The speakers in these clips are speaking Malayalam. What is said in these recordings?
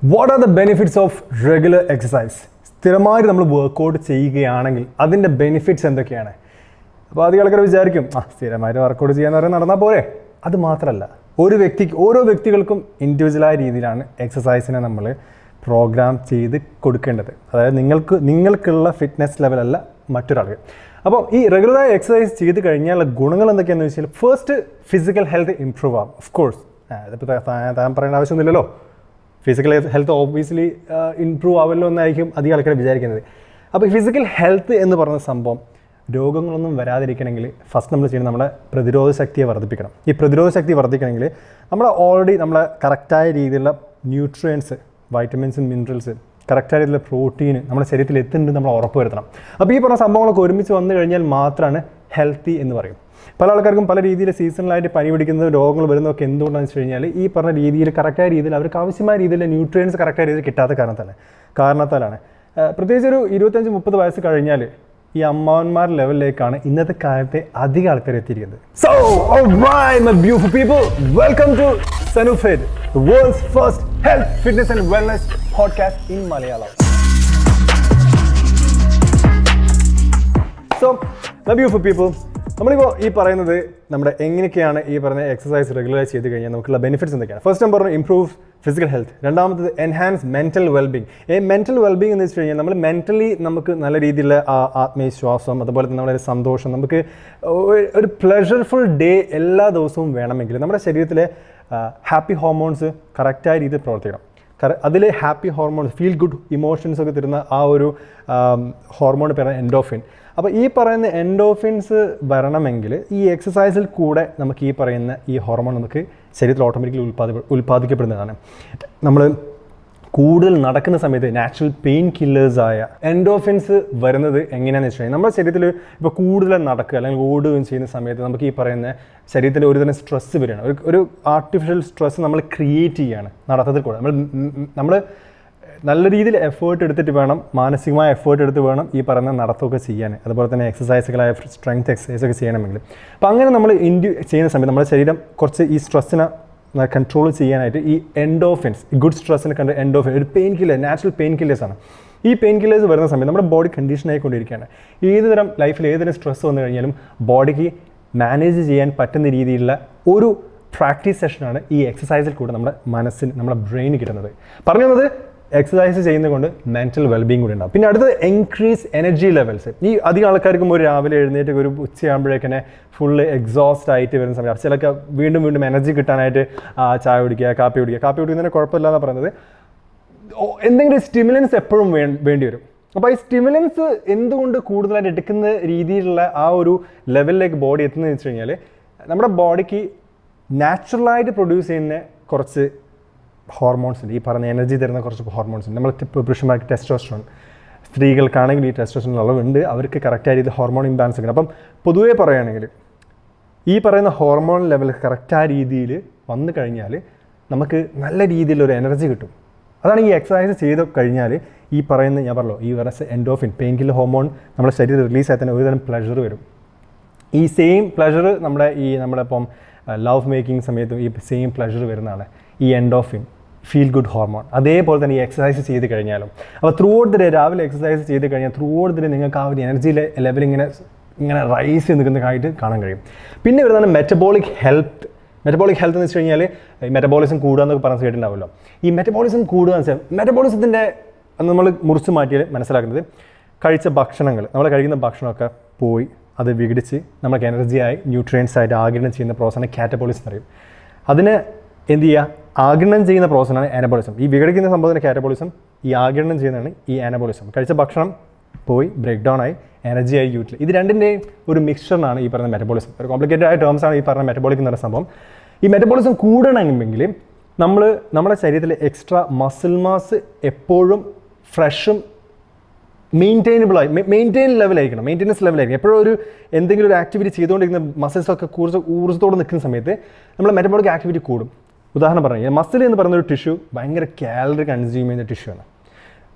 What are the benefits of regular exercise? സ്ഥിരമായിട്ട് നമ്മൾ വർക്കൗട്ട് ചെയ്യുകയാണെങ്കിൽ അതിൻ്റെ ബെനിഫിറ്റ്സ് എന്തൊക്കെയാണ്? അപ്പോൾ അധികം ആൾക്കാർ വിചാരിക്കും സ്ഥിരമായിട്ട് വർക്കൗട്ട് ചെയ്യാന്ന് പറയുന്നത് നടന്നാൽ പോരെ. അത് മാത്രമല്ല, ഓരോ വ്യക്തികൾക്കും ഇൻഡിവിജ്വലായ രീതിയിലാണ് എക്സസൈസിനെ നമ്മൾ പ്രോഗ്രാം ചെയ്ത് കൊടുക്കേണ്ടത്. അതായത് നിങ്ങൾക്കുള്ള ഫിറ്റ്നസ് ലെവലല്ല മറ്റൊരാൾക്ക്. അപ്പോൾ ഈ റെഗുലറായി എക്സസൈസ് ചെയ്ത് കഴിഞ്ഞാൽ ഗുണങ്ങൾ എന്തൊക്കെയാണെന്ന് വെച്ചാൽ, ഫസ്റ്റ് ഫിസിക്കൽ ഹെൽത്ത് ഇംപ്രൂവ് ആകും. ഓഫ് കോഴ്സ് ഇതിപ്പോൾ താൻ പറയേണ്ട ആവശ്യമൊന്നുമില്ലല്ലോ. ഫിസിക്കൽ ഹെൽത്ത് ഓബ്വിയസ്ലി ഇംപ്രൂവ് ആവുമല്ലോ എന്നായിരിക്കും അധികം ആൾക്കാർ വിചാരിക്കുന്നത്. അപ്പോൾ ഫിസിക്കൽ ഹെൽത്ത് എന്ന് പറയുന്ന സംഭവം രോഗങ്ങളൊന്നും വരാതിരിക്കണമെങ്കിൽ ഫസ്റ്റ് നമ്മൾ ചെയ്യുന്നത് നമ്മുടെ പ്രതിരോധ ശക്തിയെ വർദ്ധിപ്പിക്കണം. ഈ പ്രതിരോധ ശക്തി വർദ്ധിക്കണമെങ്കിൽ നമ്മളെ കറക്റ്റായ രീതിയിലുള്ള ന്യൂട്രിയൻസ്, വൈറ്റമിൻസ്, മിനറൽസ്, കറക്റ്റായ രീതിയിലുള്ള പ്രോട്ടീന് നമ്മുടെ ശരീരത്തിൽ എത്തുന്നുണ്ട് നമ്മൾ ഉറപ്പ് വരുത്തണം. അപ്പോൾ ഈ പറഞ്ഞ സംഭവങ്ങളൊക്കെ ഒരുമിച്ച് വന്നു കഴിഞ്ഞാൽ മാത്രമാണ് ഹെൽത്തി എന്ന് പറയും. പല ആൾക്കാർക്കും പല രീതിയിൽ സീസണലായിട്ട് പനി പിടിക്കുന്നത്, രോഗങ്ങൾ വരുന്നതൊക്കെ എന്തുകൊണ്ടാണെന്ന് വെച്ച് കഴിഞ്ഞാൽ ഈ പറഞ്ഞ രീതിയിൽ കറക്റ്റായ രീതിയിൽ അവർക്ക് ആവശ്യമായ രീതിയിൽ ന്യൂട്രിയൻസ് കറക്റ്റായ രീതിയിൽ കിട്ടാത്ത കാരണത്താലാണ്. പ്രത്യേകിച്ച് ഒരു 25-30 വയസ്സ് കഴിഞ്ഞാൽ ഈ അമ്മാവന്മാർ ലെവലിലേക്കാണ് ഇന്നത്തെ കാലത്തെ അധികം ആൾക്കാർ എത്തിയിരിക്കുന്നത്. So, alright my beautiful people, welcome to Sanufit, the world's first health, fitness and wellness podcast in Malayalam. So, my beautiful people, നമ്മളിപ്പോൾ ഈ പറയുന്നത് നമ്മുടെ എങ്ങനെയൊക്കെയാണ് ഈ പറഞ്ഞ എക്സസൈസ് റെഗുലറായി ചെയ്ത് കഴിഞ്ഞാൽ നമുക്കുള്ള ബെനിഫിറ്റ്സ് എന്തൊക്കെയാണ്. ഫസ്റ്റ് ഞാൻ പറഞ്ഞു ഇംപ്രൂവ് ഫിസിക്കൽ ഹെൽത്ത്. രണ്ടാമത്തത് enhance mental wellbeing. Mental wellbeing എന്ന് വെച്ച് കഴിഞ്ഞാൽ നമ്മൾ മെൻ്റലി നമുക്ക് നല്ല രീതിയിലുള്ള ആത്മവിശ്വാസം, അതുപോലെ തന്നെ നമ്മുടെ ഒരു സന്തോഷം, നമുക്ക് ഒരു പ്ലഷർഫുൾ ഡേ എല്ലാ ദിവസവും വേണമെങ്കിൽ നമ്മുടെ ശരീരത്തിലെ ഹാപ്പി ഹോർമോൺസ് കറക്റ്റായ രീതിയിൽ പ്രവർത്തിക്കണം. അതിൽ happy hormones, feel good emotions ഒക്കെ തരുന്ന ആ ഒരു ഹോർമോൺ പറയുന്നത് എൻഡോഫിൻ. അപ്പോൾ ഈ പറയുന്ന എൻഡോഫിൻസ് വരണമെങ്കിൽ ഈ എക്സസൈസിൽ കൂടെ നമുക്ക് ഈ പറയുന്ന ഈ ഹോർമോൺ നമുക്ക് ശരീരത്തിൽ ഓട്ടോമാറ്റിക്കലി ഉൽപ്പാദിക്കപ്പെടുന്നതാണ്. നമ്മൾ കൂടുതൽ നടക്കുന്ന സമയത്ത് നാച്ചുറൽ പെയിൻ കില്ലേഴ്സായ എൻഡോഫിൻസ് വരുന്നത് എങ്ങനെയാണെന്ന് വെച്ച് കഴിഞ്ഞാൽ നമ്മുടെ ശരീരത്തിൽ ഇപ്പോൾ കൂടുതൽ നടക്കുക അല്ലെങ്കിൽ ഓടുകയും ചെയ്യുന്ന സമയത്ത് നമുക്ക് ഈ പറയുന്ന ശരീരത്തിൽ ഒരു തരം സ്ട്രെസ്സ് വരികയാണ്. ഒരു ആർട്ടിഫിഷ്യൽ സ്ട്രെസ്സ് നമ്മൾ ക്രിയേറ്റ് ചെയ്യുകയാണ് നടത്തത്തിൽ കൂടെ. നമ്മൾ നല്ല രീതിയിൽ എഫേർട്ട് എടുത്തിട്ട് വേണം, മാനസികമായ എഫേർട്ട് എടുത്ത് വേണം ഈ പറയുന്ന നടത്തമൊക്കെ ചെയ്യാൻ. അതുപോലെ തന്നെ എക്സസൈസുകളായ സ്ട്രെങ്ത് എക്സസൈസൊക്കെ ചെയ്യണമെങ്കിൽ. അപ്പോൾ അങ്ങനെ നമ്മൾ ചെയ്യുന്ന സമയത്ത് നമ്മുടെ ശരീരം കുറച്ച് ഈ സ്ട്രെസ്സിനെ കൺട്രോൾ ചെയ്യാനായിട്ട് ഈ എൻഡോഫിൻസ്, ഗുഡ് സ്ട്രെസ്സിനെ കണ്ട് എൻഡോഫിൻ ഒരു പെയിൻ കില്ലർ, നാച്ചുറൽ പെയിൻ കില്ലേഴ്സാണ്. ഈ പെയിൻ കില്ലേഴ്സ് വരുന്ന സമയത്ത് നമ്മുടെ ബോഡി കണ്ടീഷൻ ആയിക്കൊണ്ടിരിക്കുകയാണ്. ഏതുതരം ലൈഫിൽ ഏതൊരു സ്ട്രെസ് വന്നു കഴിഞ്ഞാലും ബോഡിക്ക് മാനേജ് ചെയ്യാൻ പറ്റുന്ന രീതിയിലുള്ള ഒരു പ്രാക്ടീസ് സെഷനാണ് ഈ എക്സസൈസിൽ കൂടെ നമ്മുടെ മനസ്സിന്, നമ്മുടെ ബ്രെയിന് കിട്ടുന്നത്. പറഞ്ഞത് എക്സസൈസ് ചെയ്യുന്നത് കൊണ്ട് മെൻറ്റൽ വെൽബീങ് കൂടി ഉണ്ടാവും. പിന്നെ അടുത്തത് ഇൻക്രീസ് എനർജി ലെവൽസ്. ഈ അധികം ആൾക്കാർക്കും ഒരു രാവിലെ എഴുന്നേറ്റ് ഒരു ഉച്ചയാകുമ്പോഴേക്കന്നെ ഫുള്ള് എക്സോസ്റ്റ് ആയിട്ട് വരുന്ന സമയം ചിലക്ക് വീണ്ടും എനർജി കിട്ടാനായിട്ട് ചായ കുടിക്കുക, കാപ്പി കുടിക്കുന്നതിന് കുഴപ്പമില്ല എന്നാണ് പറയുന്നത്. എന്തെങ്കിലും സ്റ്റിമുലൻസ് എപ്പോഴും വേണ്ടി വരും. അപ്പോൾ ഈ സ്റ്റിമുലൻസ് എന്തുകൊണ്ട് കൂടുതലായിട്ട് എടുക്കുന്ന രീതിയിലുള്ള ആ ഒരു ലെവലിലേക്ക് ബോഡി എത്തുന്നതെന്ന് വെച്ച് കഴിഞ്ഞാൽ നമ്മുടെ ബോഡിക്ക് നാച്ചുറലായിട്ട് പ്രൊഡ്യൂസ് ചെയ്യുന്ന കുറച്ച് ഹോർമോൺസ് ഉണ്ട്. ഈ പറഞ്ഞ എനർജി തരുന്ന കുറച്ച് ഹോർമോൺസ് ഉണ്ട്. നമ്മൾ പുരുഷന്മാർക്ക് ടെസ്റ്റോസ്റ്ററോൺ, സ്ത്രീകൾക്കാണെങ്കിൽ ഈ ടെസ്റ്റോസ്റ്ററോൺ അളവുണ്ട്, അവർക്ക് കറക്റ്റായ രീതിയിൽ ഹോർമോൺ ഇംബാലൻസ് ഉണ്ട്. അപ്പം പൊതുവേ പറയുകയാണെങ്കിൽ ഈ പറയുന്ന ഹോർമോൺ ലെവൽ കറക്റ്റായ രീതിയിൽ വന്നു കഴിഞ്ഞാൽ നമുക്ക് നല്ല രീതിയിലൊരു എനർജി കിട്ടും. അതാണ് ഈ എക്സസൈസ് ചെയ്ത് കഴിഞ്ഞാൽ ഈ പറയുന്ന ഞാൻ പറഞ്ഞല്ലോ ഈ പറയുന്ന എൻഡോഫിൻ, പെയിൻ കില്ലർ ഹോർമോൺ നമ്മുടെ ശരീരം റിലീസ് ആയി തന്നെ ഒരുതരം പ്ലഷർ വരും. ഈ സെയിം പ്ലഷർ നമ്മുടെ ഇപ്പം ലവ് മേക്കിംഗ് സമയത്തും ഈ സെയിം പ്ലഷർ വരുന്നതാണ് ഈ എൻഡോഫിൻ, ഫീൽ ഗുഡ് ഹോർമോൺ. അതേപോലെ തന്നെ ഈ എക്സസൈസ് ചെയ്ത് കഴിഞ്ഞാലും, അപ്പോൾ ത്രൂ ഔട്ട് ദ ഡേ രാവിലെ എക്സസൈസ് ചെയ്ത് കഴിഞ്ഞാൽ ത്രൂ ഔട്ട് ദ ഡേ നിങ്ങൾക്ക് ആ ഒരു എനർജി ലെവൽ ഇങ്ങനെ റൈസ് ചെയ്ത് നിൽക്കുന്നതായിട്ട് കാണാൻ കഴിയും. പിന്നെ വരുന്നതാണ് മെറ്റബോളിക് ഹെൽത്ത്. മെറ്റബോളിക് ഹെൽത്ത് എന്ന് വെച്ച് കഴിഞ്ഞാൽ ഈ മെറ്റബോളിസം കൂടുക എന്നൊക്കെ പറഞ്ഞ് കേട്ടിട്ടുണ്ടാവുമല്ലോ. ഈ മെറ്റബോളിസം കൂടുക എന്ന് വെച്ചാൽ മെറ്റബോളിസത്തിൻ്റെ നമ്മൾ മുറിച്ച് മാറ്റിയാൽ മനസ്സിലാക്കുന്നത് നമ്മൾ കഴിക്കുന്ന ഭക്ഷണമൊക്കെ പോയി അത് വിഘടിച്ച് നമുക്ക് എനർജിയായി ന്യൂട്രിയൻസ് ആയിട്ട് ആഗിരണം ചെയ്യുന്ന പ്രോസസ്സാണ് കാറ്റബോളിസം എന്ന് പറയും. അതിന് എന്ത് ചെയ്യുക, ആഗിരണം ചെയ്യുന്ന പ്രോസസ്സാണ് ആനബോളിസം. ഈ വിഘടിക്കുന്ന സംഭവത്തിന് കാറ്റബോളിസം, ഈ ആഗിരണം ചെയ്യുന്നതാണ് ഈ ആനബോളിസം. കഴിച്ച ഭക്ഷണം പോയി ബ്രേക്ക് ഡൗൺ ആയി എനർജിയായി യൂട്ടിൽ. ഇത് രണ്ടിൻ്റെയും ഒരു മിക്സ്ചറിനാണ് ഈ പറയുന്ന മെറ്റബോളിസം. ഒരു കോംപ്ലിക്കേറ്റഡ് ആയ ടേംസാണ് ഈ പറഞ്ഞ മെറ്റബോളിക് എന്ന് പറയുന്ന സംഭവം. ഈ മെറ്റബോളിസം കൂടണമെങ്കിൽ നമ്മുടെ ശരീരത്തിലെ എക്സ്ട്രാ മസിൽ മാസ് എപ്പോഴും ഫ്രഷും മെയിൻറ്റെയിൻ ലെവലായിരിക്കണം, മെയിൻ്റെനൻസ് ലെവലായിരിക്കും. എപ്പോഴും എന്തെങ്കിലും ഒരു ആക്ടിവിറ്റി ചെയ്തുകൊണ്ടിരിക്കുന്ന മസിൽസൊക്കെ കൂടുതൽ ഊർജ്ജത്തോടെ നിൽക്കുന്ന സമയത്ത് നമ്മുടെ മെറ്റബോളിക് ആക്ടിവിറ്റി കൂടും. ഉദാഹരണം പറഞ്ഞു, മസിൽ എന്ന് പറയുന്ന ഒരു ടിഷ്യൂ ഭയങ്കര കാലറി കൺസ്യൂം ചെയ്യുന്ന ടിഷ്യൂ ആണ്.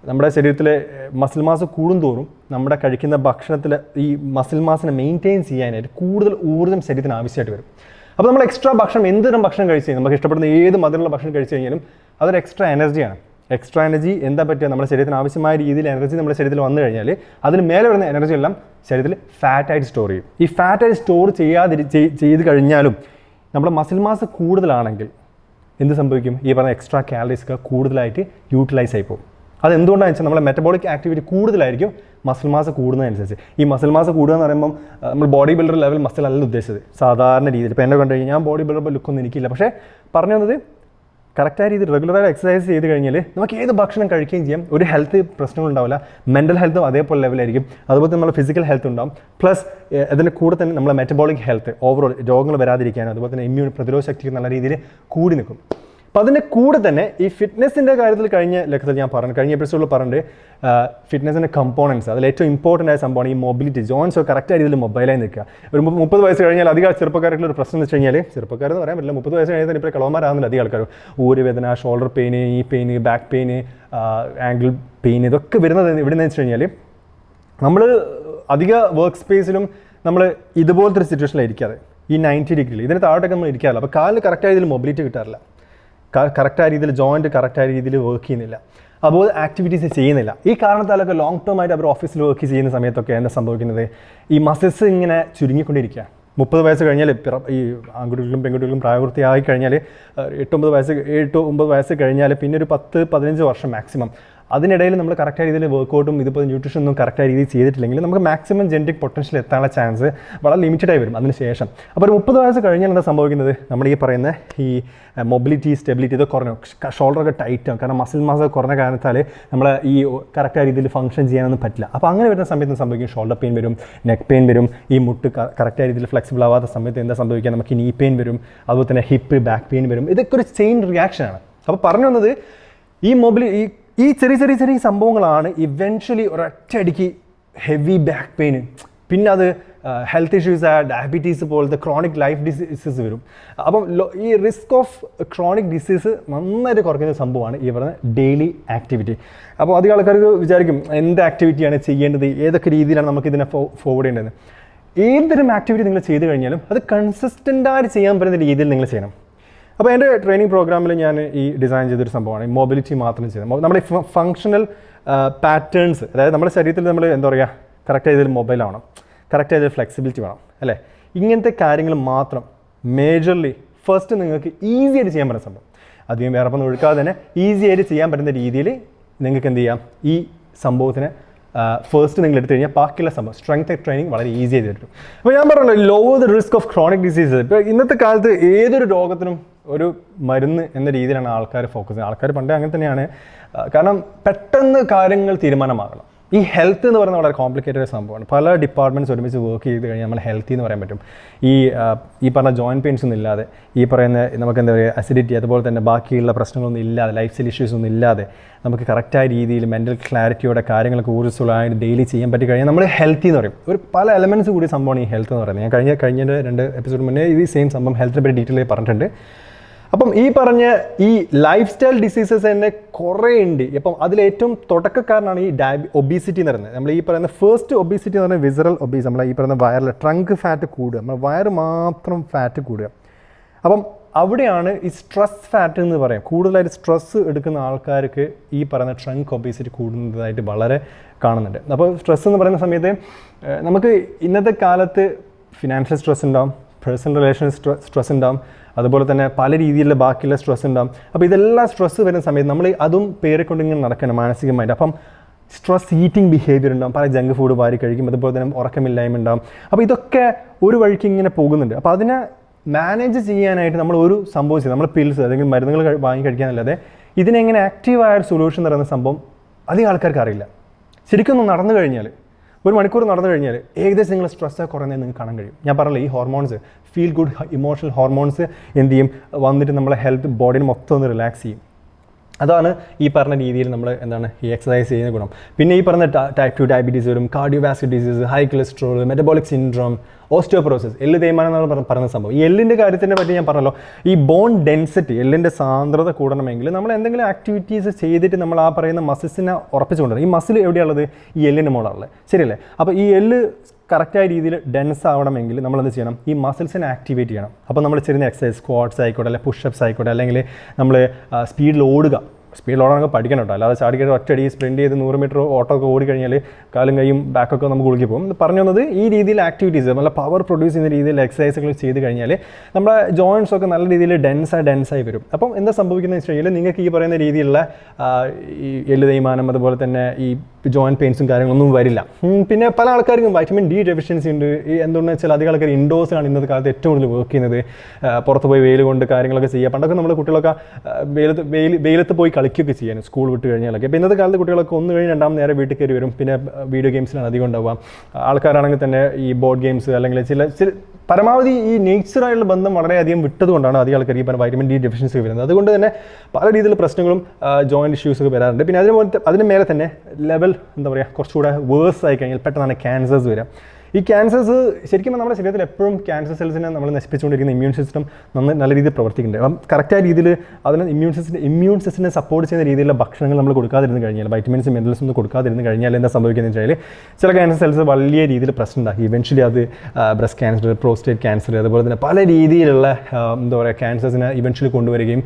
നമ്മുടെ ശരീരത്തിലെ മസിൽ മാസ് കൂടുന്തോറും നമ്മുടെ കഴിക്കുന്ന ഭക്ഷണത്തിൽ ഈ മസിൽ മാസിനെ മെയിൻറ്റെയിൻ ചെയ്യാനായിട്ട് കൂടുതൽ ഊർജ്ജം ശരീരത്തിന് ആവശ്യമായിട്ട് വരും. അപ്പോൾ നമ്മൾ എക്സ്ട്രാ ഭക്ഷണം, എന്തുതരം ഭക്ഷണം കഴിച്ച് കഴിഞ്ഞാൽ നമുക്ക് ഇഷ്ടപ്പെടുന്ന ഏത് മധുരമുള്ള ഭക്ഷണം കഴിച്ച് കഴിഞ്ഞാലും അതൊരു എക്സ്ട്രാ എനർജിയാണ്. എക്സ്ട്രാ എനർജി എന്താ പറ്റുക, നമ്മുടെ ശരീരത്തിന് ആവശ്യമായ രീതിയിൽ എനർജി നമ്മുടെ ശരീരത്തിൽ വന്നു കഴിഞ്ഞാൽ അതിന് മേലെ വരുന്ന എനർജി എല്ലാം ശരീരത്തിൽ ഫാറ്റായിട്ട് സ്റ്റോർ ചെയ്യും. ഈ ഫാറ്റായിട്ട് സ്റ്റോർ ചെയ്ത് കഴിഞ്ഞാലും നമ്മുടെ മസിൽ മാസ് കൂടുതലാണെങ്കിൽ എന്ത് സംഭവിക്കും? ഈ പറഞ്ഞ എക്സ്ട്രാ കാലറീസ് ഒക്കെ കൂടുതലായിട്ട് യൂട്ടിലൈസ് ആയി പോകും. അതെന്തുകൊണ്ടാണെന്ന് വെച്ചാൽ നമ്മുടെ മെറ്റബോളിക് ആക്ടിവിറ്റി കൂടുതലായിരിക്കും മസിൽ മാസ് കൂടുന്നതനുസരിച്ച്. ഈ മസിൽ മാസ് കൂടുക എന്ന് പറയുമ്പം നമ്മൾ ബോഡി ബിൽഡർ ലെവൽ മസിൽ അല്ല ഉദ്ദേശിച്ചത്. സാധാരണ രീതിയിൽ ഇപ്പോൾ എന്നെ കണ്ടു കഴിഞ്ഞാൽ ഞാൻ ബോഡി ബിൽഡർ ലുക്കൊന്നും എനിക്കില്ല, പക്ഷേ പറഞ്ഞു വന്നത് കറക്റ്റായ രീതിയിൽ റെഗുലറായി എക്സസൈസ് ചെയ്ത് കഴിഞ്ഞാൽ നമുക്ക് ഏത് ഭക്ഷണം കഴിക്കുകയും ചെയ്യാം, ഒരു ഹെൽത്ത് പ്രശ്നങ്ങളുണ്ടാവില്ല. മെൻ്റൽ ഹെൽത്തും അതേപോലെ ലെവലായിരിക്കും. അതുപോലെ തന്നെ നമ്മുടെ ഫിസിക്കൽ ഹെൽത്ത് ഉണ്ടാവും. പ്ലസ് അതിൻ്റെ കൂടെ തന്നെ നമ്മുടെ മെറ്റബോളിക് ഹെൽത്ത് ഓവറോൾ രോഗങ്ങൾ വരാതിരിക്കാനും അതുപോലെ തന്നെ ഇമ്മ്യൂൺ പ്രതിരോധ ശക്തിക്ക് നല്ല രീതിയിൽ കൂടി നിൽക്കും. അപ്പോൾ അതിൻ്റെ കൂടെ തന്നെ ഈ ഫിറ്റ്നസിൻ്റെ കാര്യത്തിൽ കഴിഞ്ഞ ലെക്ചറിൽ ഞാൻ പറഞ്ഞു, കഴിഞ്ഞ എപ്പിസോഡിൽ പറഞ്ഞിട്ട് ഫിറ്റ്നസിൻ്റെ കമ്പോണൻസ് അതിൽ ഏറ്റവും ഇമ്പോർട്ടൻ്റ് ആയ സംഭവമാണ് ഈ മൊബിലിറ്റി. ജോയിൻസ് ഒക്കെ കറക്റ്റായ രീതിയിൽ മൊബൈലായി നിൽക്കുക. ഒരു 30 വയസ്സ് കഴിഞ്ഞാൽ അധികം ചെറുപ്പക്കാർക്കുള്ള ഒരു പ്രശ്നം എന്ന് വെച്ച് കഴിഞ്ഞാൽ, ചെറുപ്പക്കാരെന്ന് പറയാൻ പറ്റില്ല, 30 വയസ്സ് കഴിഞ്ഞാൽ ഇപ്പോൾ കളവന്മാരാകുന്നില്ല അധികം ആൾക്കാർ. ഊരുവേദന, ഷോൾഡർ പെയിന്, ഈ pain, back pain, angle pain, ഇതൊക്കെ വരുന്നത് എവിടെയെന്ന് വെച്ച് കഴിഞ്ഞാൽ നമ്മൾ അധിക വർക്ക് സ്പേസിലും നമ്മൾ ഇതുപോലത്തെ ഒരു സിറ്റുവേഷനിലായിരിക്കാതെ ഈ 90 ഡിഗ്രിയിൽ ഇതിന് താഴോട്ടൊക്കെ നമ്മൾ ഇരിക്കാറില്ല. അപ്പോൾ കാലിൽ കറക്റ്റായ രീതിയിൽ മൊബിലിറ്റി കിട്ടാറില്ല, കറക്റ്റായ രീതിയിൽ ജോയിൻറ്റ് കറക്റ്റായ രീതിയിൽ വർക്ക് ചെയ്യുന്നില്ല, അതുപോലെ ആക്ടിവിറ്റീസ് ചെയ്യുന്നില്ല. ഈ കാരണത്താലൊക്കെ ലോങ് ടേം ആയിട്ട് അവർ ഓഫീസിൽ വർക്ക് ചെയ്യുന്ന സമയത്തൊക്കെ എന്താ സംഭവിക്കുന്നത്? ഈ മസിൽസ് ഇങ്ങനെ ചുരുങ്ങിക്കൊണ്ടിരിക്കുക. 30 വയസ്സ് കഴിഞ്ഞാൽ ഈ ആൺകുട്ടികൾക്കും പെൺകുട്ടികൾക്കും പ്രായപൂർത്തിയായി കഴിഞ്ഞാൽ 8-9 വയസ്സ് കഴിഞ്ഞാൽ പിന്നെ ഒരു 10-15 വർഷം മാക്സിമം അതിനിടയിൽ നമ്മൾ കറക്റ്റായ രീതിയിൽ വർക്കൗട്ടും ഇതിപ്പോൾ ന്യൂട്രീഷൻ ഒന്നും കറക്റ്റായ രീതിയിൽ ചെയ്തിട്ടില്ലെങ്കിൽ നമുക്ക് മാക്സിമം ജെനറ്റിക് പൊട്ടൻഷ്യൽ എത്താനുള്ള ചാൻസ് വളരെ ലിമിറ്റഡായി വരും അതിന് ശേഷം. അപ്പോൾ ഒരു 30 വയസ്സ് കഴിഞ്ഞാൽ എന്താ സംഭവിക്കുന്നത്? നമ്മൾ ഈ പറയുന്ന ഈ മൊബിലിറ്റി, സ്റ്റെബിലിറ്റി ഇതൊക്കെ കുറഞ്ഞു, ഷോൾഡറൊക്കെ ടൈറ്റാകും. കാരണം മസിൽ മാസ് കുറഞ്ഞ കാരണത്താൽ നമ്മൾ ഈ കറക്റ്റായ രീതിയിൽ ഫംഗ്ഷൻ ചെയ്യാനൊന്നും പറ്റില്ല. അപ്പോൾ അങ്ങനെ വരുന്ന സമയത്ത് സംഭവിക്കും ഷോൾഡർ പെയിൻ വരും, നെക്ക് പെയിൻ വരും. ഈ മുട്ട് കറക്റ്റായ രീതിയിൽ ഫ്ലെക്സിബിൾ ആവാത്ത സമയത്ത് എന്താ സംഭവിക്കുക? നമുക്ക് നീ പെയിൻ വരും, അതുപോലെ തന്നെ ഹിപ്പ്, ബാക്ക് പെയിൻ വരും. ഇതൊക്കെ ഒരു ചെയിൻ റിയാക്ഷനാണ്. അപ്പോൾ പറഞ്ഞു വന്നത് ഈ ചെറിയ സംഭവങ്ങളാണ് ഇവൻച്വലി ഒരൊറ്റയടിക്ക് ഹെവി ബാക്ക് പെയിന്, പിന്നെ അത് ഹെൽത്ത് ഇഷ്യൂസ് ആയ ഡയബറ്റീസ് പോലത്തെ ക്രോണിക് ലൈഫ് ഡിസീസസ് വരും. അപ്പം ഈ റിസ്ക് ഓഫ് ക്രോണിക് ഡിസീസ് നന്നായിട്ട് കുറയ്ക്കുന്ന സംഭവമാണ് ഈ പറയുന്ന ഡെയിലി ആക്ടിവിറ്റി. അപ്പോൾ അധികം ആൾക്കാർക്ക് വിചാരിക്കും എന്ത് ആക്ടിവിറ്റിയാണ് ചെയ്യേണ്ടത്, ഏതൊക്കെ രീതിയിലാണ് നമുക്ക് ഇതിനെ ഫോർവേഡ് ചെയ്യേണ്ടത്. ഏതൊരു ആക്ടിവിറ്റി നിങ്ങൾ ചെയ്ത് കഴിഞ്ഞാലും അത് കൺസിസ്റ്റൻ്റായിട്ട് ചെയ്യാൻ പറ്റുന്ന രീതിയിൽ നിങ്ങൾ ചെയ്യണം. അപ്പോൾ എൻ്റെ ട്രെയിനിങ് പ്രോഗ്രാമിൽ ഞാൻ ഈ ഡിസൈൻ ചെയ്തൊരു സംഭവമാണ് മൊബിലിറ്റി മാത്രം ചെയ്യുന്നത്. നമ്മുടെ ഫങ്ഷണൽ പാറ്റേൺസ്, അതായത് നമ്മുടെ ശരീരത്തിൽ നമ്മൾ എന്താ പറയുക, കറക്റ്റായ ഇതിൽ മൊബൈൽ ആവണം, കറക്റ്റായ ഇതിൽ ഫ്ലെക്സിബിലിറ്റി വേണം അല്ലേ. ഇങ്ങനത്തെ കാര്യങ്ങൾ മാത്രം മേജർലി ഫസ്റ്റ് നിങ്ങൾക്ക് ഈസി ആയിട്ട് ചെയ്യാൻ പറ്റുന്ന സംഭവം, അധികം വേറെ ഒന്നും ഒഴുക്കാതെ തന്നെ ഈസി ആയിട്ട് ചെയ്യാൻ പറ്റുന്ന രീതിയിൽ നിങ്ങൾക്ക് എന്ത് ചെയ്യാം, ഈ സംഭവത്തിന് ഫസ്റ്റ് നിങ്ങൾ എടുത്തു കഴിഞ്ഞാൽ ബാക്കിയുള്ള സംഭവം സ്ട്രെങ്ത് ട്രെയിനിങ് വളരെ ഈസി ആയിട്ട് കിട്ടും. അപ്പോൾ ഞാൻ പറഞ്ഞല്ലോ low the risk of chronic diseases. ഇപ്പോൾ ഇന്നത്തെ കാലത്ത് ഏതൊരു രോഗത്തിനും ഒരു മരുന്ന് എന്ന രീതിയിലാണ് ആൾക്കാർ ഫോക്കസ് ചെയ്യുന്നത്. ആൾക്കാർ പണ്ടേ അങ്ങനെ തന്നെയാണ്. കാരണം പെട്ടെന്ന് കാര്യങ്ങൾ തീരുമാനമാകണം. ഈ ഹെൽത്ത് എന്ന് പറയുന്നത് വളരെ കോംപ്ലിക്കേറ്റഡ് സംഭവമാണ്. പല ഡിപ്പാർട്ട്മെൻറ്റ്സ് ഒരുമിച്ച് വർക്ക് ചെയ്ത് കഴിഞ്ഞാൽ നമ്മൾ ഹെൽത്തി എന്ന് പറയാൻ പറ്റും. ഈ പറഞ്ഞ ജോയിൻറ്റ് പെയിൻസ് ഒന്നും ഇല്ലാതെ, ഈ പറയുന്ന നമുക്ക് എന്താ പറയുക അസിഡിറ്റി, അതുപോലെ തന്നെ ബാക്കിയുള്ള പ്രശ്നങ്ങളൊന്നും ഇല്ലാതെ, ലൈഫ് സ്റ്റൈൽ ഇഷ്യൂസ് ഒന്നും ഇല്ലാതെ നമുക്ക് കറക്റ്റായ രീതിയിൽ മെൻ്റൽ ക്ലാരിറ്റിയോടെ കാര്യങ്ങളൊക്കെ ഊർജ്ജസ്വലമായിട്ട് ഡെയിലി ചെയ്യാൻ പറ്റി കഴിഞ്ഞാൽ നമ്മൾ ഹെൽത്തി എന്ന് പറയും. ഒരു പല എലമെൻറ്റ്സ് കൂടി സംഭവമാണ് ഈ ഹെൽത്ത് എന്ന് പറയുന്നത്. ഞാൻ കഴിഞ്ഞ 2 എപ്പിസോഡ് മുന്നേ ഈ സെയിം സംഭവം ഹെൽത്തിനെ പറ്റി ഡീറ്റെയിൽ പറഞ്ഞിട്ടുണ്ട്. അപ്പം ഈ പറഞ്ഞ ഈ ലൈഫ് സ്റ്റൈൽ ഡിസീസസ് തന്നെ കുറേ ഉണ്ട്. അപ്പം അതിലേറ്റവും തുടക്കക്കാരനാണ് ഈ ഒബീസിറ്റി എന്ന് പറയുന്നത്. നമ്മൾ ഈ പറയുന്ന ഫസ്റ്റ് ഒബീസിറ്റി എന്ന് പറയുന്നത് വിസറൽ ഒബീസ്. നമ്മൾ ഈ പറയുന്ന വയറിൽ ട്രങ്ക് ഫാറ്റ് കൂടുക, നമ്മൾ വയറ് മാത്രം ഫാറ്റ് കൂടുക. അപ്പം അവിടെയാണ് ഈ സ്ട്രെസ് ഫാറ്റ് എന്ന് പറയാം. കൂടുതലായിട്ട് സ്ട്രെസ്സ് എടുക്കുന്ന ആൾക്കാർക്ക് ഈ പറയുന്ന ട്രങ്ക് ഒബീസിറ്റി കൂടുന്നതായിട്ട് വളരെ കാണുന്നുണ്ട്. അപ്പോൾ സ്ട്രെസ് എന്ന് പറയുന്ന സമയത്ത് നമുക്ക് ഇന്നത്തെ കാലത്ത് ഫിനാൻഷ്യൽ സ്ട്രെസ് ഉണ്ടാവും, പേഴ്സണൽ റിലേഷൻസ് സ്ട്രെസ് ഉണ്ടാവും, അതുപോലെ തന്നെ പല രീതിയിലുള്ള ബാക്കിയുള്ള സ്ട്രെസ് ഉണ്ടാവും. അപ്പോൾ ഇതെല്ലാം സ്ട്രെസ് വരുന്ന സമയത്ത് നമ്മൾ അതും പേരെക്കൊണ്ടിങ്ങനെ നടക്കണം മാനസികമായിട്ട്. അപ്പം സ്ട്രെസ് ഈറ്റിംഗ് ബിഹേവിയർ ഉണ്ടാവും, പല ജങ്ക് ഫുഡ് വാരി കഴിക്കും, അതുപോലെ തന്നെ ഉറക്കമില്ലായ്മ ഉണ്ടാവും. അപ്പോൾ ഇതൊക്കെ ഒരു വഴിക്ക് ഇങ്ങനെ പോകുന്നുണ്ട്. അപ്പോൾ അതിനെ മാനേജ് ചെയ്യാനായിട്ട് നമ്മൾ ഒരു സംഭവം ചെയ്ത് നമ്മൾ പിൽസ് അല്ലെങ്കിൽ മരുന്നുകൾ വാങ്ങി കഴിക്കാനല്ലാതെ ഇതിനെങ്ങനെ ആക്റ്റീവായ ഒരു സൊല്യൂഷൻ പറയുന്ന സംഭവം അധികം ആൾക്കാർക്ക് അറിയില്ല. ശരിക്കും ഒന്ന് നടന്നു കഴിഞ്ഞാൽ, ഒരു മണിക്കൂർ നടന്നു കഴിഞ്ഞാൽ ഏകദേശം നിങ്ങൾ സ്ട്രെസ്സൊക്കെ കുറയുന്നത് നിങ്ങൾക്ക് കാണാൻ കഴിയും. ഞാൻ പറഞ്ഞില്ല, ഈ hormones, feel good emotional hormones എന്ത് ചെയ്യും, വന്നിട്ട് നമ്മളെ ഹെൽത്ത് ബോഡിനെ മൊത്തം ഒന്ന് റിലാക്സ് ചെയ്യും. അതാണ് ഈ പറഞ്ഞ രീതിയിൽ നമ്മൾ എന്താണ് ഈ എക്സസൈസ് ചെയ്യുന്ന ഗുണം. പിന്നെ ഈ പറഞ്ഞ ടൈപ്പ് 2 ഡയബറ്റീസ് വരും, cardiovascular disease, high cholesterol, metabolic syndrome, osteoporosis, എല്ല് തേയ്മാനം എന്നാണ് പറയുന്ന സംഭവം. ഈ എല്ലിൻ്റെ കാര്യത്തിനെ പറ്റി ഞാൻ പറഞ്ഞല്ലോ, ഈ ബോൺ ഡെൻസിറ്റി, എല്ലിൻ്റെ സാന്ദ്രത കൂടണമെങ്കിൽ നമ്മൾ എന്തെങ്കിലും ആക്ടിവിറ്റീസ് ചെയ്തിട്ട് നമ്മൾ ആ പറയുന്ന മസിൽസിനെ ഉറപ്പിച്ചുകൊണ്ടുവരണം. ഈ മസിൽ എവിടെയുള്ളത്? ഈ എല്ലിൻ്റെ മുകളിലുള്ളത്, ശരിയല്ലേ? അപ്പോൾ ഈ എല്ല് കറക്റ്റായ രീതിയിൽ ഡെൻസ് ആവണമെങ്കിൽ നമ്മൾ എന്ത് ചെയ്യണം? ഈ മസിൽസിനെ ആക്ടിവേറ്റ് ചെയ്യണം. അപ്പോൾ നമ്മൾ ചെയ്യുന്ന എക്സസൈസ്, സ്ക്വാട്സ് ആയിക്കോട്ടെ, അല്ലെങ്കിൽ പുഷപ്സ് ആയിക്കോട്ടെ, അല്ലെങ്കിൽ നമ്മൾ സ്പീഡിൽ ഓടുക, സ്പീഡിൽ ഓടാനൊക്കെ പഠിക്കണം കേട്ടോ, അല്ലാതെ ചാടിക്കടി ഒറ്റയടി സ്പ്രിൻറ്റ് ചെയ്ത് 100 മീറ്റർ ഓട്ടമൊക്കെ ഓടിക്കഴിഞ്ഞാൽ കാലും കൈയും ബാക്കൊക്കെ നമുക്ക് ഉളുക്കി പോകും. പറഞ്ഞു വന്നത് ഈ രീതിയിൽ ആക്ടിവിറ്റീസ് നല്ല പവർ പ്രൊഡ്യൂസ് ചെയ്യുന്ന രീതിയിൽ എക്സസൈസുകൾ ചെയ്ത് കഴിഞ്ഞാൽ നമ്മുടെ ജോയിൻസ് ഒക്കെ നല്ല രീതിയിൽ ഡെൻസായി വരും. അപ്പം എന്താ സംഭവിക്കുന്നത് വെച്ച് കഴിഞ്ഞാൽ നിങ്ങൾക്ക് ഈ പറയുന്ന രീതിയിലുള്ള ഈ എല്ല് തേയ്മാനം അതുപോലെ തന്നെ ഈ ജോയിൻറ്റ് പെയിൻസും കാര്യങ്ങളൊന്നും വരില്ല. പിന്നെ പല ആൾക്കാർക്കും വൈറ്റമിൻ ഡി ഡെഫിഷ്യൻസി ഉണ്ട്. ഈ എന്തുകൊണ്ടെന്ന് വെച്ചാൽ അധികം ആൾക്കാർ ഇൻഡോഴ്സാണ് ഇന്നത്തെ കാലത്ത് ഏറ്റവും കൂടുതൽ വർക്ക് ചെയ്യുന്നത്. പുറത്ത് പോയി വെയിൽ കൊണ്ട് കാര്യങ്ങളൊക്കെ ചെയ്യുക. പണ്ടൊക്കെ നമ്മൾ കുട്ടികളൊക്കെ വെയിലത്ത് പോയി കളിക്കുകയൊക്കെ ചെയ്യാൻ സ്കൂൾ വിട്ട് കഴിഞ്ഞാലൊക്കെ. അപ്പോൾ ഇന്നത്തെ കാലത്ത് കുട്ടികളൊക്കെ ഒന്ന് കഴിഞ്ഞ് രണ്ടാമത് നേരെ വീട്ടിൽ കയറി വരും. പിന്നെ വീഡിയോ ഗെയിംസിലാണ് അധികം ഉണ്ടാവുക. ആൾക്കാരാണെങ്കിൽ തന്നെ ഈ ബോർഡ് ഗെയിംസ് അല്ലെങ്കിൽ ചില പരമാവധി ഈ നേച്ചറായുള്ള ബന്ധം വളരെയധികം വിട്ടതുകൊണ്ടാണ് അധികം ആൾക്കാർ ഈ വൈറ്റമിൻ ഡി ഡെഫിഷ്യൻസി വരുന്നത്. അതുകൊണ്ട് തന്നെ പല രീതിയിലുള്ള പ്രശ്നങ്ങളും ജോയിൻറ്റ് ഇഷ്യൂസൊക്കെ വരാറുണ്ട്. പിന്നെ അതിന് മേലെ തന്നെ ലെവൽ എന്താ പറയുക കുറച്ചുകൂടെ വേഴ്സ് ആയി കഴിഞ്ഞാൽ പെട്ടെന്നാണ് ക്യാൻസേഴ്സ് വരിക. ഈ ക്യാൻസേഴ്സ് ശരിക്കും നമ്മുടെ ശരീരത്തിൽ എപ്പോഴും ക്യാൻസർ സെൽസിനെ നമ്മൾ നശിപ്പിച്ചുകൊണ്ടിരിക്കുന്ന ഇമ്മ്യൂൺ സിസ്റ്റം നല്ല രീതിയിൽ പ്രവർത്തിക്കുന്നുണ്ട്. അപ്പം കറക്റ്റായ രീതിയിൽ അതിന് ഇമ്മ്യൂൺ സിസ്റ്റത്തിനെ സപ്പോർട്ട് ചെയ്യുന്ന രീതിയിലുള്ള ഭക്ഷണങ്ങൾ നമ്മൾ കൊടുക്കാതിരുന്ന് കഴിഞ്ഞാൽ, വൈറ്റമിൻസ് മിനറൽസ് ഒന്നും കൊടുക്കാതിരുന്ന് കഴിഞ്ഞാൽ എന്താ സംഭവിക്കുന്നത് വെച്ചാൽ ചില ക്യാൻസർ സെൽസ് വലിയ രീതിയിൽ പ്രശ്നം ഉണ്ടാക്കി. ഇവൻച്വലി അത് ബ്രസ്റ്റ് ക്യാൻസർ, പ്രോസ്റ്റേറ്റ് ക്യാൻസർ, അതുപോലെ തന്നെ പല രീതിയിലുള്ള എന്താ പറയുക ക്യാൻസേഴ്സിനെ ഇവൻച്വലി കൊണ്ടുവരികയും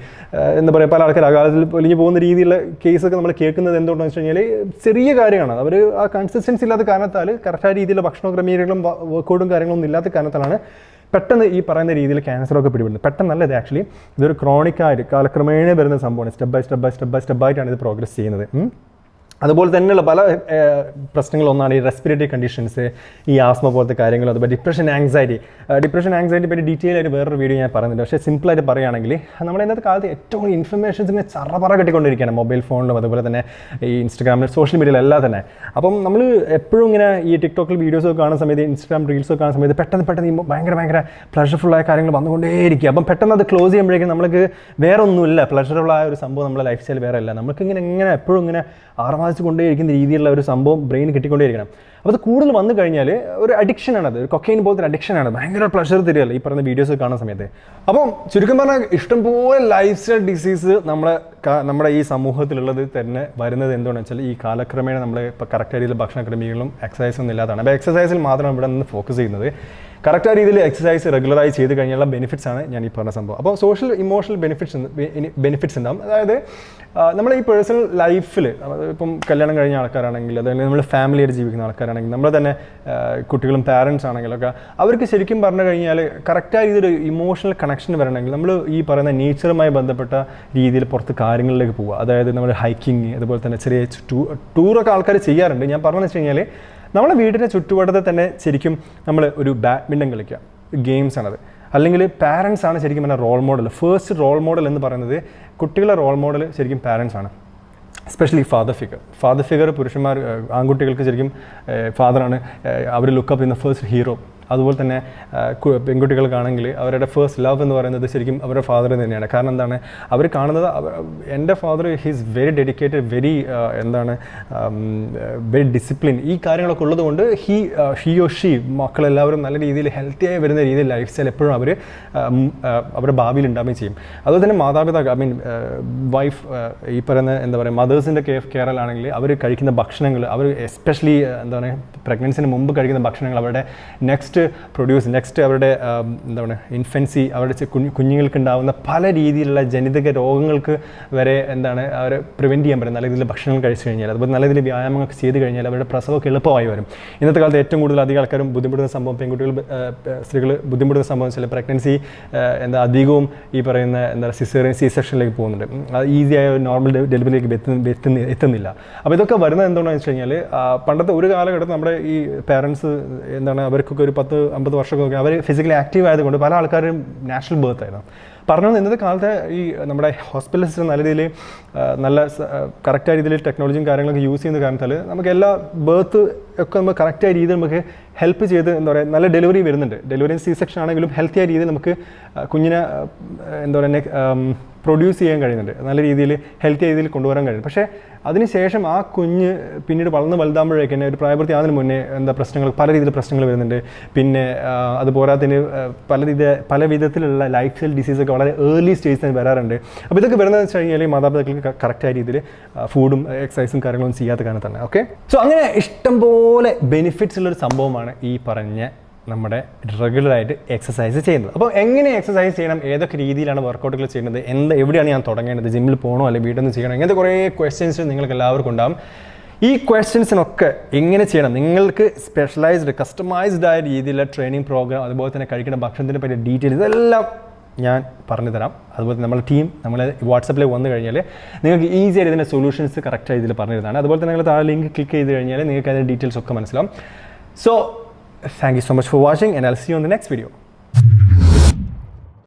എന്താ പറയുക പല ആൾക്കാർ അകാലത്തിൽ പൊലിഞ്ഞു പോകുന്ന രീതിയിലുള്ള കേസൊക്കെ നമ്മൾ കേൾക്കുന്നത് എന്തുകൊണ്ടെന്ന് വെച്ച് കഴിഞ്ഞാൽ ചെറിയ കാര്യമാണ്. അവർ ആ കൺസിസ്റ്റൻസി ഇല്ലാത്ത കാരണത്താൽ കറക്റ്റായ രീതിയിലുള്ള ഭക്ഷണ വർക്കൗട്ടും കാര്യങ്ങളൊന്നും ഇല്ലാത്ത കാരണത്തിലാണ് പെട്ടെന്ന് ഈ പറയുന്ന രീതിയിൽ ക്യാൻസറൊക്കെ പിടിപെടുന്നത്. പെട്ടെന്നല്ല, ഇത് ആക്ച്വലി ഇതൊരു ക്രോണിക്കായിട്ട് കാലക്രമേണ വരുന്ന സംഭവമാണ്. സ്റ്റെപ്പ് ബൈ ആയിട്ടാണ് ഇത് പ്രോഗ്രസ് ചെയ്യുന്നത്. അതുപോലെ തന്നെയുള്ള പല പ്രശ്നങ്ങളൊന്നാണ് ഈ റെസ്പിറേറ്ററി കണ്ടീഷൻസ്, ഈ ആസ്മ പോലത്തെ കാര്യങ്ങൾ, അതുപോലെ ഡിപ്രഷൻ ആങ്സൈറ്റി പറ്റി ഡീറ്റെയിൽ ആയിട്ട് വേറൊരു വീഡിയോ ഞാൻ പറയുന്നുണ്ട്. പക്ഷേ സിമ്പിളായിട്ട് പറയുകയാണെങ്കിൽ നമ്മൾ ഇന്നത്തെ കാലത്ത് ഏറ്റവും കൂടുതൽ ഇൻഫർമേഷൻസിനെ ചറപറ കെട്ടിക്കൊണ്ടിരിക്കുകയാണ് മൊബൈൽ ഫോണിലും അതുപോലെ തന്നെ ഈ ഇൻസ്റ്റാഗ്രാമിലും സോഷ്യൽ മീഡിയയിലെല്ലാം തന്നെ. അപ്പം നമ്മൾ എപ്പോഴും ഇങ്ങനെ ഈ ടിക്ടോക്കിൽ വീഡിയോസൊക്കെ കാണുന്ന സമയത്ത്, ഇൻസ്റ്റാഗ്രാം റീൽസൊക്കെ കാണുന്ന സമയത്ത് പെട്ടെന്ന് ഈ ഭയങ്കര പ്ലഷർഫുള്ളായ കാര്യങ്ങൾ വന്നുകൊണ്ടേയിരിക്കുക. അപ്പം പെട്ടെന്ന് അത് ക്ലോസ് ചെയ്യുമ്പോഴേക്കും നമുക്ക് വേറെ ഒന്നുമില്ല, പ്ലഷറുള്ളായ ഒരു സംഭവം നമ്മുടെ ലൈഫ് സ്റ്റൈൽ വേറെ അല്ല. നമുക്കിങ്ങനെ എപ്പോഴും ഇങ്ങനെ ആർമാദിച്ച് കൊണ്ടേയിരിക്കുന്ന രീതിയിലുള്ള ഒരു സംഭവം ബ്രെയിൻ കിട്ടിക്കൊണ്ടേയിരിക്കണം. അപ്പോൾ അത് കൂടുതൽ വന്നു കഴിഞ്ഞാൽ ഒരു അഡിക്ഷനാണത്, ഒരു കൊക്കൈൻ പോലത്തെ ഒരു അഡിക്ഷനാണ്. ഭയങ്കര പ്ലഷർ തരികയല്ല ഈ പറയുന്ന വീഡിയോസ് കാണുന്ന സമയത്ത്. അപ്പം ചുരുക്കം പറഞ്ഞാൽ ഇഷ്ടംപോലെ ലൈഫ് സ്റ്റൈൽ ഡിസീസ് നമ്മുടെ ഈ സമൂഹത്തിലുള്ളത് തന്നെ വരുന്നത് എന്തുകൊണ്ടെന്ന് വെച്ചാൽ ഈ കാലക്രമേണ നമ്മൾ ഇപ്പോൾ കറക്റ്റ് രീതിയിൽ ഭക്ഷണ ക്രമീകരണങ്ങളും എക്സസൈസൊന്നും ഇല്ലാതാണ്. അപ്പോൾ എക്സസൈസിൽ മാത്രമാണ് ഇവിടെ നിന്ന് ഫോക്കസ് ചെയ്യുന്നത്. കറക്റ്റായ രീതിയിൽ എക്സസൈസ് റെഗുലറായി ചെയ്ത് കഴിഞ്ഞുള്ള ബെനിഫിറ്റ്സ് ആണ് ഞാൻ ഈ പറഞ്ഞ സംഭവം. അപ്പോൾ സോഷ്യൽ ഇമോഷണൽ ബെനിഫിറ്റ്സ് ഉണ്ടാകും. അതായത് നമ്മൾ ഈ പേഴ്സണൽ ലൈഫിൽ ഇപ്പം കല്യാണം കഴിഞ്ഞ ആൾക്കാരാണെങ്കിൽ, അതായത് നമ്മൾ ഫാമിലിയായിട്ട് ജീവിക്കുന്ന ആൾക്കാരാണെങ്കിൽ, നമ്മൾ തന്നെ കുട്ടികളും പാരൻസ് ആണെങ്കിലൊക്കെ അവർക്ക് ശരിക്കും പറഞ്ഞു കഴിഞ്ഞാൽ കറക്റ്റായ രീതിയിൽ ഇമോഷണൽ കണക്ഷൻ വരണമെങ്കിൽ നമ്മൾ ഈ പറയുന്ന നേച്ചറുമായി ബന്ധപ്പെട്ട രീതിയിൽ പുറത്ത് കാര്യങ്ങളിലേക്ക് പോവുക. അതായത് നമ്മൾ ഹൈക്കിങ്, അതുപോലെ തന്നെ ചെറിയ ടൂറൊക്കെ ആൾക്കാർ ചെയ്യാറുണ്ട്. ഞാൻ പറഞ്ഞതെന്ന് വെച്ച് കഴിഞ്ഞാൽ നമ്മുടെ വീടിൻ്റെ ചുറ്റുവട്ടത്തിൽ തന്നെ ശരിക്കും നമ്മൾ ഒരു ബാഡ്മിൻ്റൺ കളിക്കുക, ഗെയിംസ് ആണത്. അല്ലെങ്കിൽ പാരൻസ് ആണ് ശരിക്കും പറഞ്ഞാൽ role model. First role model എന്ന് പറയുന്നത് കുട്ടികളുടെ റോൾ മോഡൽ ശരിക്കും പാരൻസ് ആണ്. എസ്പെഷ്യലി ഫാദർ ഫിഗർ പുരുഷന്മാർ, ആൺകുട്ടികൾക്ക് ശരിക്കും ഫാദറാണ് അവർ ലുക്കപ്പ് ചെയ്യുന്ന ഫസ്റ്റ് ഹീറോ. അതുപോലെ തന്നെ പെൺകുട്ടികൾക്കാണെങ്കിൽ അവരുടെ ഫസ്റ്റ് ലവ് എന്ന് പറയുന്നത് ശരിക്കും അവരുടെ ഫാദർ തന്നെയാണ്. കാരണം എന്താണ്, അവർ കാണുന്നത് എൻ്റെ father he's very dedicated, very discipline, ഈ കാര്യങ്ങളൊക്കെ ഉള്ളതുകൊണ്ട് ഷീ മക്കളെല്ലാവരും നല്ല രീതിയിൽ ഹെൽത്തിയായി വരുന്ന രീതിയിൽ ലൈഫ് സ്റ്റൈൽ എപ്പോഴും അവർ അവരുടെ ഭാവിയിൽ ഉണ്ടാവുകയും ചെയ്യും. അതുപോലെ തന്നെ മാതാപിതാക്കൾ വൈഫ് ഈ പറയുന്ന മദേഴ്സിൻ്റെ കെയറിലാണെങ്കിൽ അവർ കഴിക്കുന്ന ഭക്ഷണങ്ങൾ, അവർ എസ്പെഷ്യലി പ്രഗ്നൻസിന് മുമ്പ് കഴിക്കുന്ന ഭക്ഷണങ്ങൾ അവരുടെ നെക്സ്റ്റ് അവരുടെ ഇൻഫൻസി, അവരുടെ കുഞ്ഞുങ്ങൾക്ക് ഉണ്ടാകുന്ന പല രീതിയിലുള്ള ജനിതക രോഗങ്ങൾക്ക് വരെ അവരെ പ്രിവെൻറ്റ് ചെയ്യാൻ പറ്റും നല്ല രീതിയിൽ ഭക്ഷണങ്ങൾ കഴിച്ചു കഴിഞ്ഞാൽ. അതുപോലെ നല്ല രീതിയിൽ വ്യായാമങ്ങളൊക്കെ ചെയ്ത് കഴിഞ്ഞാൽ അവരുടെ പ്രസവമൊക്കെ എളുപ്പമായി വരും. ഇന്നത്തെ കാലത്ത് ഏറ്റവും കൂടുതൽ അധികം ആൾക്കാരും ബുദ്ധിമുട്ടുന്ന സംഭവം, സ്ത്രീകൾ ബുദ്ധിമുട്ടുന്ന സംഭവം വെച്ചാൽ പ്രഗ്നൻസി അധികവും ഈ പറയുന്ന സിസേറിയൻ സി സെക്ഷനിലേക്ക് പോകുന്നുണ്ട്. അത് ഈസിയായ ഒരു നോർമൽ ഡെലിവറിയിലേക്ക് എത്തുന്നില്ല. അപ്പോൾ ഇതൊക്കെ വരുന്നത് എന്തുകൊണ്ടാണെന്ന് വെച്ച് കഴിഞ്ഞാൽ പണ്ടത്തെ ഒരു കാലഘട്ടത്തിൽ നമ്മുടെ ഈ പാരൻസ് അവർക്കൊക്കെ ഒരു 10-50 വർഷമൊക്കെ അവർ ഫിസിക്കലി ആക്റ്റീവ് ആയതുകൊണ്ട് പല ആൾക്കാരും നാച്ചുറൽ ബർത്ത് ആയിരുന്നു. പറഞ്ഞു ഇന്നത്തെ കാലത്ത് ഈ നമ്മുടെ ഹോസ്പിറ്റൽ സിസ്റ്റം നല്ല രീതിയിൽ നല്ല കറക്റ്റായ രീതിയിൽ ടെക്നോളജിയും കാര്യങ്ങളൊക്കെ യൂസ് ചെയ്യുന്ന കാരണത്താൽ നമുക്ക് എല്ലാ ബർത്ത് ഒക്കെ നമ്മൾ കറക്റ്റായ രീതിയിൽ നമുക്ക് ഹെൽപ്പ് ചെയ്ത് നല്ല ഡെലിവറി വരുന്നുണ്ട്. ഡെലിവറി സി സെക്ഷൻ ആണെങ്കിലും ഹെൽത്തിയായ രീതിയിൽ നമുക്ക് കുഞ്ഞിനെ പ്രൊഡ്യൂസ് ചെയ്യാൻ കഴിയുന്നുണ്ട്, നല്ല രീതിയിൽ ഹെൽത്തി രീതിയിൽ കൊണ്ടുവരാൻ കഴിയും. പക്ഷേ അതിനുശേഷം ആ കുഞ്ഞ് പിന്നീട് വളർന്ന് വലുതാകുമ്പോഴേക്ക് തന്നെ ഒരു പ്രായപൂർത്തി ആകുന്നതിന് മുന്നേ പല രീതിയിൽ പ്രശ്നങ്ങൾ വരുന്നുണ്ട്. പിന്നെ അതുപോരാത്തിന് പല വിധത്തിലുള്ള ലൈഫ് സ്റ്റൈൽ ഡിസീസൊക്കെ വളരെ ഏർലി സ്റ്റേജിൽ തന്നെ വരാറുണ്ട്. അപ്പോൾ ഇതൊക്കെ വരുന്നതെന്ന് വെച്ച് കഴിഞ്ഞാൽ മാതാപിതാക്കൾക്ക് കറക്റ്റായ രീതിയിൽ ഫുഡും എക്സസൈസും കാര്യങ്ങളൊന്നും ചെയ്യാത്ത കാരണം തന്നെ. ഓക്കെ, സോ അങ്ങനെ ഇഷ്ടംപോലെ ബെനിഫിറ്റ്സ് ഉള്ളൊരു സംഭവമാണ് ഈ പറഞ്ഞ നമ്മുടെ റെഗുലറായിട്ട് എക്സസൈസ് ചെയ്യുന്നത്. അപ്പോൾ എങ്ങനെ എക്സസൈസ് ചെയ്യണം, ഏതൊക്കെ രീതിയിലാണ് വർക്കൗട്ടുകൾ ചെയ്യുന്നത്, എവിടെയാണ് ഞാൻ തുടങ്ങേണ്ടത്, ജിമ്മിൽ പോകണോ അല്ലെങ്കിൽ വീട്ടിൽ നിന്ന് ചെയ്യണോ, ഇങ്ങനത്തെ കുറേ ക്വസ്റ്റ്യൻസ് നിങ്ങൾക്ക് എല്ലാവർക്കും ഉണ്ടാകും. ഈ ക്വസ്റ്റ്യൻസിനൊക്കെ എങ്ങനെ ചെയ്യണം, നിങ്ങൾക്ക് സ്പെഷ്യലൈസ്ഡ് കസ്റ്റമൈസ്ഡ് ആയ രീതിയിലുള്ള ട്രെയിനിങ് പ്രോഗ്രാം, അതുപോലെ തന്നെ കഴിക്കുന്ന ഭക്ഷണത്തിനെ പറ്റിയ ഡീറ്റെയിൽസ് ഇതെല്ലാം ഞാൻ പറഞ്ഞു തരാം. അതുപോലെ നമ്മുടെ ടീം നമ്മൾ വാട്സപ്പിൽ വന്നു കഴിഞ്ഞാൽ നിങ്ങൾക്ക് ഈസി ആയിട്ട് ഇതിൻ്റെ സൊല്യൂഷൻസ് കറക്റ്റായി ഇതിൽ പറഞ്ഞു തരുന്നതാണ്. അതുപോലെ തന്നെ നിങ്ങൾ താഴെ ലിങ്ക് ക്ലിക്ക് ചെയ്ത് കഴിഞ്ഞാൽ നിങ്ങൾക്ക് അതിൻ്റെ ഡീറ്റെയിൽസ് ഒക്കെ മനസ്സിലാവും. So thank you so much for watching and I will see you on the next video.